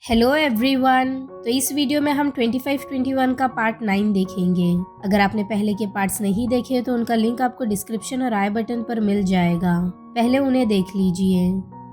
Hello everyone. तो इस video में हम 25-21 का पार्ट 9 देखेंगे। अगर आपने पहले के पार्ट्स नहीं देखे तो उनका लिंक आपको डिस्क्रिप्शन और आई बटन पर मिल जाएगा, पहले उन्हें देख लीजिए।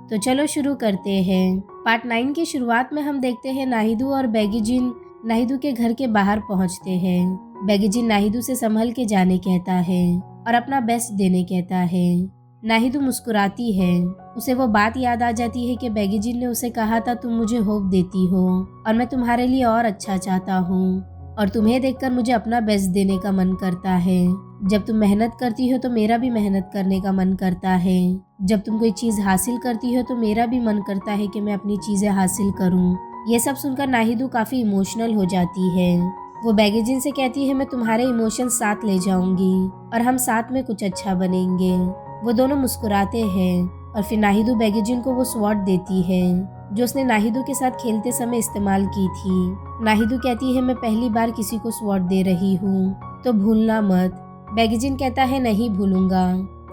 तो चलो शुरू करते हैं। पार्ट 9 की शुरुआत में हम देखते हैं नाहिदू और बेगीजिन नाहिदू के घर के बाहर पहुंचते हैं। बेगीजिन नाहिदू से संभल के जाने कहता है और अपना बेस्ट देने कहता है। नाहिदू मुस्कुराती है। उसे वो बात याद आ जाती है कि बेगीजिन ने उसे कहा था तुम मुझे होप देती हो और मैं तुम्हारे लिए और अच्छा चाहता हूँ और तुम्हें देखकर मुझे अपना बेस्ट देने का मन करता है। जब तुम मेहनत करती हो तो मेरा भी मेहनत करने का मन करता है। जब तुम कोई चीज हासिल करती हो तो मेरा भी मन करता है कि मैं अपनी चीजें हासिल करूँ। ये सब सुनकर नाहिदू काफी इमोशनल हो जाती है। वो बेगीजिन से कहती है मैं तुम्हारे इमोशन साथ ले जाऊंगी और हम साथ में कुछ अच्छा बनेंगे। वो दोनों मुस्कुराते हैं और फिर नाहिदू बेगीजिन को वो स्वॉर्ड देती है जो उसने नाहिदू के साथ खेलते समय इस्तेमाल की थी। नाहिदू कहती है मैं पहली बार किसी को स्वॉर्ड दे रही हूँ तो भूलना मत। बेगीजिन कहता है नहीं भूलूंगा।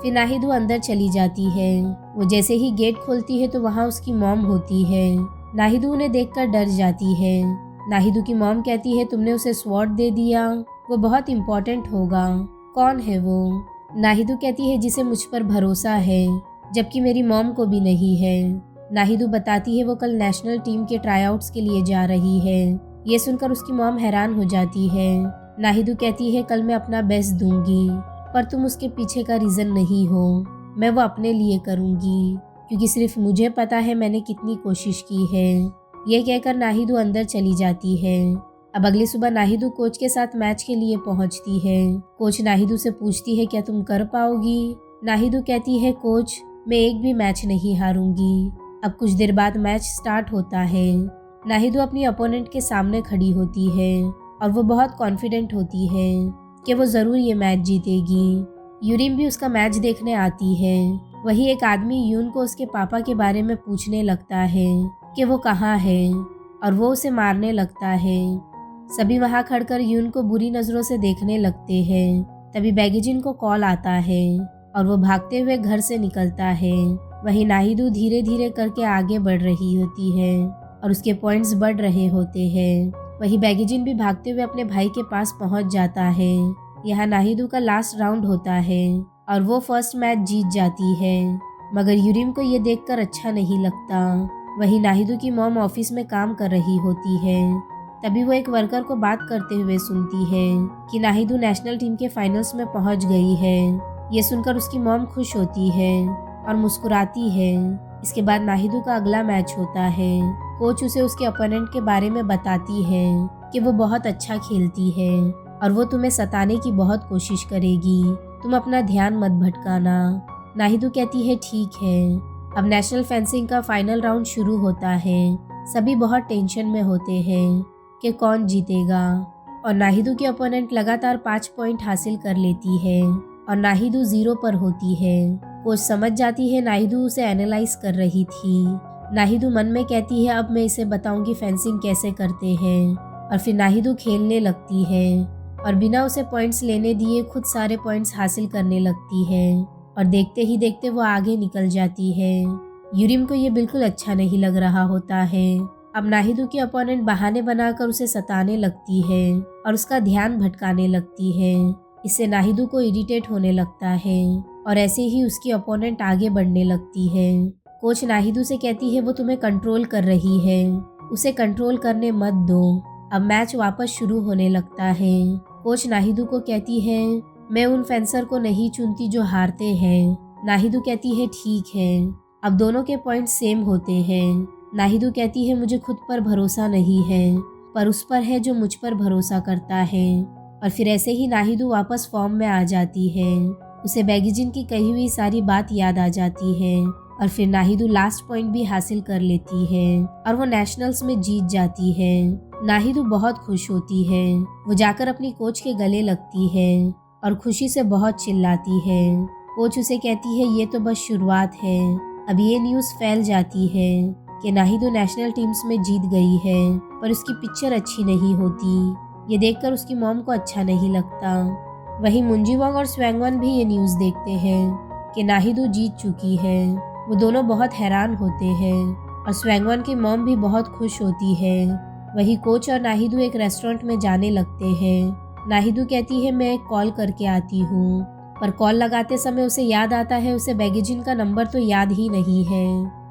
फिर नाहिदू अंदर चली जाती है। वो जैसे ही गेट खोलती है तो वहाँ उसकी मॉम होती है। नाहिदू उन्हें देखकर डर जाती है। नाहिदू की मॉम कहती है तुमने उसे स्वॉर्ड दे दिया, वो बहुत इम्पोर्टेंट होगा। कौन है वो? नाहिदू कहती है जिसे मुझ पर भरोसा है, जबकि मेरी मॉम को भी नहीं है। नाहिदू बताती है वो कल नेशनल टीम के ट्राईआउट्स के लिए जा रही है। ये सुनकर उसकी मॉम हैरान हो जाती है। नाहिदू कहती है कल मैं अपना बेस्ट दूंगी, पर तुम उसके पीछे का रीज़न नहीं हो। मैं वो अपने लिए करूंगी क्योंकि सिर्फ मुझे पता है मैंने कितनी कोशिश की है। ये कहकर नाहिदू अंदर चली जाती है। अब अगली सुबह नाहिदू कोच के साथ मैच के लिए पहुंचती है। कोच नाहिदू से पूछती है क्या तुम कर पाओगी? नाहिदू कहती है कोच मैं एक भी मैच नहीं हारूंगी। अब कुछ देर बाद मैच स्टार्ट होता है। नाहिदू अपनी अपोनेंट के सामने खड़ी होती है और वो बहुत कॉन्फिडेंट होती है कि वो ज़रूर ये मैच जीतेगी। यूरिम भी उसका मैच देखने आती है। वही एक आदमी यून को उसके पापा के बारे में पूछने लगता है कि वो कहाँ है और वो उसे मारने लगता है। सभी वहाँ खड़कर यून को बुरी नज़रों से देखने लगते हैं। तभी बेगीजिन को कॉल आता है और वो भागते हुए घर से निकलता है। वहीं नाहिदू धीरे धीरे करके आगे बढ़ रही होती है और उसके पॉइंट्स बढ़ रहे होते हैं। वहीं बेगीजिन भी भागते हुए अपने भाई के पास पहुंच जाता है। यहाँ नाहिदू का लास्ट राउंड होता है और वो फर्स्ट मैच जीत जाती है, मगर यूरिम को ये देखकर अच्छा नहीं लगता। वहीं नाहिदू की मॉम ऑफिस में काम कर रही होती है। तभी वो एक वर्कर को बात करते हुए सुनती है कि नाहिदू नेशनल टीम के फाइनल्स में पहुंच गई है। ये सुनकर उसकी मॉम खुश होती है और मुस्कुराती है। इसके बाद नाहिदू का अगला मैच होता है। कोच उसे उसके ओपोनेंट के बारे में बताती है कि वो बहुत अच्छा खेलती है और वो तुम्हें सताने की बहुत कोशिश करेगी, तुम अपना ध्यान मत भटकाना। नाहिदू कहती है ठीक है। अब नेशनल फेंसिंग का फाइनल राउंड शुरू होता है। सभी बहुत टेंशन में होते हैं कि कौन जीतेगा और नाहिदू की ओपोनेंट लगातार 5 पॉइंट हासिल कर लेती है और नाहिदू 0 पर होती है। कोच समझ जाती है नाहिदू उसे एनालाइज कर रही थी। नाहिदू मन में कहती है अब मैं इसे बताऊंगी फेंसिंग कैसे करते हैं, और फिर नाहिदू खेलने लगती है और बिना उसे पॉइंट्स लेने दिए खुद सारे पॉइंट्स हासिल करने लगती है और देखते ही देखते वो आगे निकल जाती है। यूरिम को ये बिल्कुल अच्छा नहीं लग रहा होता है। अब नाहिदू की अपोनेंट बहाने बनाकर उसे सताने लगती है और उसका ध्यान भटकाने लगती है। इससे नाहिदू को इरिटेट होने लगता है और ऐसे ही उसकी अपोनेंट आगे बढ़ने लगती है। कोच नाहिदू से कहती है वो तुम्हें कंट्रोल कर रही है, उसे कंट्रोल करने मत दो। अब मैच वापस शुरू होने लगता है। कोच नाहिदू को कहती है मैं उन फेंसर को नहीं चुनती जो हारते हैं। नाहिदू कहती है ठीक है। अब दोनों के पॉइंट सेम होते हैं। नाहिदू कहती है मुझे खुद पर भरोसा नहीं है, पर उस पर है जो मुझ पर भरोसा करता है। और फिर ऐसे ही नाहिदू वापस फॉर्म में आ जाती है। उसे बेगीजिन की कही हुई सारी बात याद आ जाती है और फिर नाहिदू लास्ट पॉइंट भी हासिल कर लेती है और वो नेशनल्स में जीत जाती है। नाहिदू बहुत खुश होती है। वो जाकर अपनी कोच के गले लगती है और खुशी से बहुत चिल्लाती है। कोच उसे कहती है ये तो बस शुरुआत है। अब ये न्यूज़ फैल जाती है कि नाहिदू नेशनल टीम्स में जीत गई है, पर उसकी पिक्चर अच्छी नहीं होती। ये देखकर उसकी मॉम को अच्छा नहीं लगता। वहीं मुंजीवोंग और स्वैंगवन भी ये न्यूज़ देखते हैं कि नाहिदू जीत चुकी है। वो दोनों बहुत हैरान होते हैं और स्वैंगवन की मॉम भी बहुत खुश होती है। वही कोच और नाहिदू एक रेस्टोरेंट में जाने लगते हैं। नाहिदू कहती है मैं एक कॉल करके आती हूँ, पर कॉल लगाते समय उसे याद आता है उसे बैगेजिन का नंबर तो याद ही नहीं है।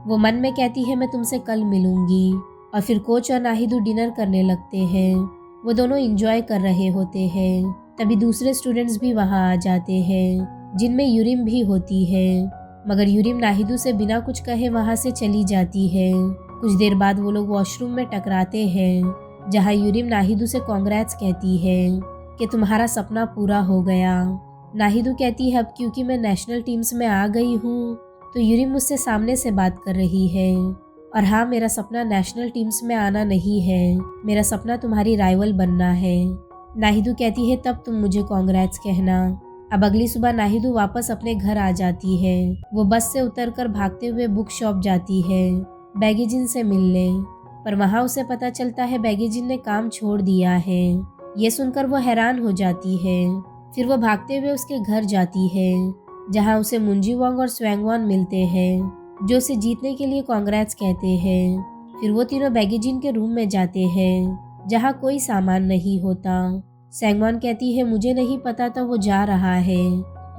वो मन में कहती है मैं तुमसे कल मिलूंगी। और फिर कोच और नाहिदू डिनर करने लगते हैं। वो दोनों एंजॉय कर रहे होते हैं। तभी दूसरे स्टूडेंट्स भी वहाँ आ जाते हैं, जिनमें यूरिम भी होती है। मगर यूरिम नाहिदू से बिना कुछ कहे वहाँ से चली जाती है। कुछ देर बाद वो लोग वॉशरूम में टकराते हैं, जहाँ यूरिम नाहिदू से कांग्रेट्स कहती है कि तुम्हारा सपना पूरा हो गया। नाहिदू कहती है अब क्योंकि मैं नेशनल टीम्स में आ गई हूँ तो यूरिम मुझसे सामने से बात कर रही है। और हाँ, मेरा सपना नेशनल टीम्स में आना नहीं है, मेरा सपना तुम्हारी राइवल बनना है। नाहिदू कहती है तब तुम मुझे कांग्रेट्स कहना। अब अगली सुबह नाहिदू वापस अपने घर आ जाती है। वो बस से उतरकर भागते हुए बुक शॉप जाती है बैगेजिन से मिलने, पर वहाँ उसे पता चलता है बैगेजिन ने काम छोड़ दिया है। ये सुनकर वो हैरान हो जाती है। फिर वो भागते हुए उसके घर जाती है, जहाँ उसे मुंजी वांग और स्वैंगवान मिलते हैं, जो उसे जीतने के लिए कांग्रेट्स कहते हैं। फिर वो तीनों बैगेजिन के रूम में जाते हैं, जहाँ कोई सामान नहीं होता। स्वैंगवान कहती है मुझे नहीं पता था वो जा रहा है।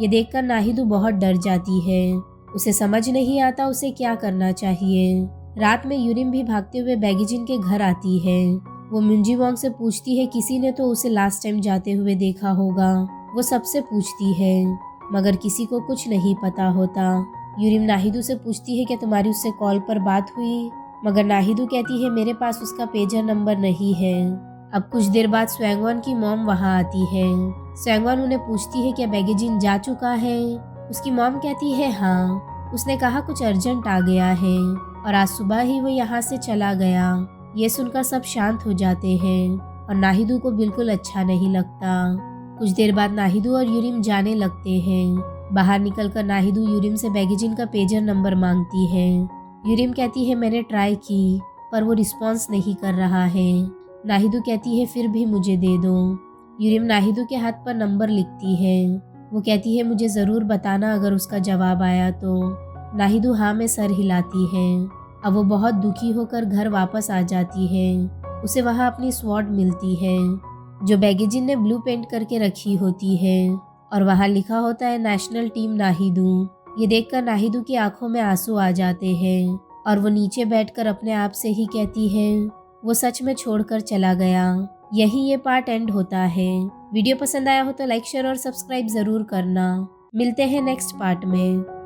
ये देखकर नाहिदू बहुत डर जाती है। उसे समझ नहीं आता उसे क्या करना चाहिए। रात में यूरिम भी भागते हुए बैगेजिन के घर आती है। वो मुंजी वांग से पूछती है किसी ने तो उसे लास्ट टाइम जाते हुए देखा होगा। वो सबसे पूछती है, मगर किसी को कुछ नहीं पता होता। यूरिम नाहिदू से पूछती है कि तुम्हारी उससे कॉल पर बात हुई, मगर नाहिदू कहती है मेरे पास उसका पेजर नंबर नहीं है। अब कुछ देर बाद स्वैंगवान की मॉम वहाँ आती है। स्वैंगवान उन्हें पूछती है क्या बैगेजिन जा चुका है। उसकी मॉम कहती है हाँ, उसने कहा कुछ अर्जेंट आ गया है और आज सुबह ही वो यहाँ से चला गया। ये सुनकर सब शांत हो जाते हैं और नाहिदू को बिल्कुल अच्छा नहीं लगता। कुछ देर बाद नाहिदू और यूरिम जाने लगते हैं। बाहर निकलकर नाहिदू यूरिम से बैगेजिन का पेजर नंबर मांगती है। यूरिम कहती है मैंने ट्राई की पर वो रिस्पॉन्स नहीं कर रहा है। नाहिदू कहती है फिर भी मुझे दे दो। यूरिम नाहिदू के हाथ पर नंबर लिखती है। वो कहती है मुझे ज़रूर बताना अगर उसका जवाब आया तो। नाहिदू हाँ में सर हिलाती है। अब वो बहुत दुखी होकर घर वापस आ जाती है। उसे वहाँ अपनी स्वॉर्ड मिलती है, जो बैगेजिन ने ब्लू पेंट करके रखी होती है, और वहाँ लिखा होता है नेशनल टीम नाहिदू। ये देखकर नाहिदू की आंखों में आंसू आ जाते हैं और वो नीचे बैठकर अपने आप से ही कहती है वो सच में छोड़कर चला गया। यही ये पार्ट एंड होता है। वीडियो पसंद आया हो तो लाइक शेयर और सब्सक्राइब जरूर करना। मिलते हैं नेक्स्ट पार्ट में।